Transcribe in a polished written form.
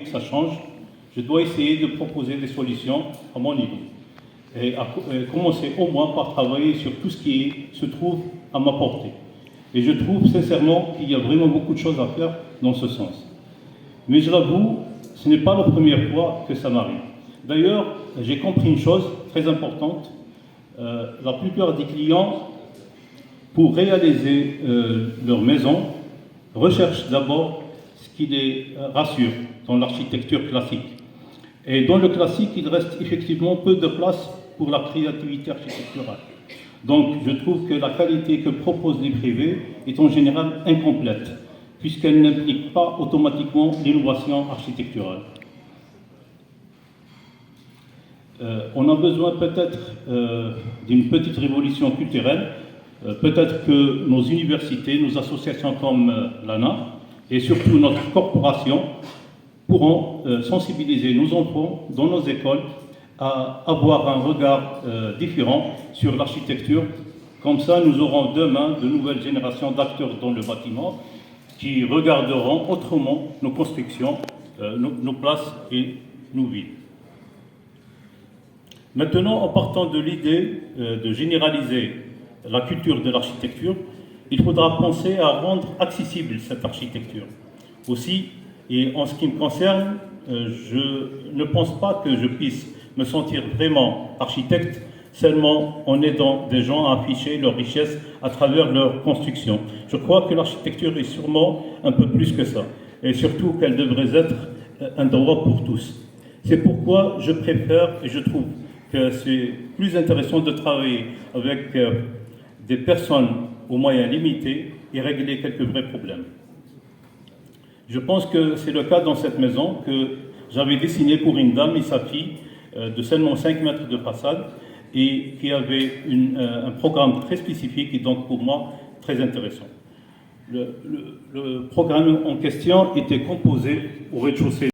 que ça change, je dois essayer de proposer des solutions à mon niveau. Et commencer au moins par travailler sur tout ce qui se trouve à ma portée. Et je trouve sincèrement qu'il y a vraiment beaucoup de choses à faire dans ce sens. Mais je l'avoue, ce n'est pas la première fois que ça m'arrive. D'ailleurs, j'ai compris une chose très importante. La plupart des clients, pour réaliser leur maison, recherchent d'abord ce qui les rassure dans l'architecture classique. Et dans le classique, il reste effectivement peu de place pour la créativité architecturale. Donc, je trouve que la qualité que proposent les privés est en général incomplète, puisqu'elle n'implique pas automatiquement l'innovation architecturale. On a besoin peut-être d'une petite révolution culturelle. Peut-être que nos universités, nos associations comme l'ANA et surtout notre corporation pourront sensibiliser nos enfants dans nos écoles à avoir un regard différent sur l'architecture. Comme ça, nous aurons demain de nouvelles générations d'acteurs dans le bâtiment qui regarderont autrement nos constructions, nos places et nos villes. Maintenant, en partant de l'idée de généraliser la culture de l'architecture, il faudra penser à rendre accessible cette architecture. Aussi, et en ce qui me concerne, je ne pense pas que je puisse me sentir vraiment architecte seulement en aidant des gens à afficher leur richesse à travers leur construction. Je crois que l'architecture est sûrement un peu plus que ça, et surtout qu'elle devrait être un droit pour tous. C'est pourquoi je préfère et je trouve que c'est plus intéressant de travailler avec des personnes aux moyens limités et régler quelques vrais problèmes. Je pense que c'est le cas dans cette maison que j'avais dessinée pour une dame et sa fille de seulement 5 mètres de façade et qui avait un programme très spécifique et donc pour moi très intéressant. Le programme en question était composé au rez-de-chaussée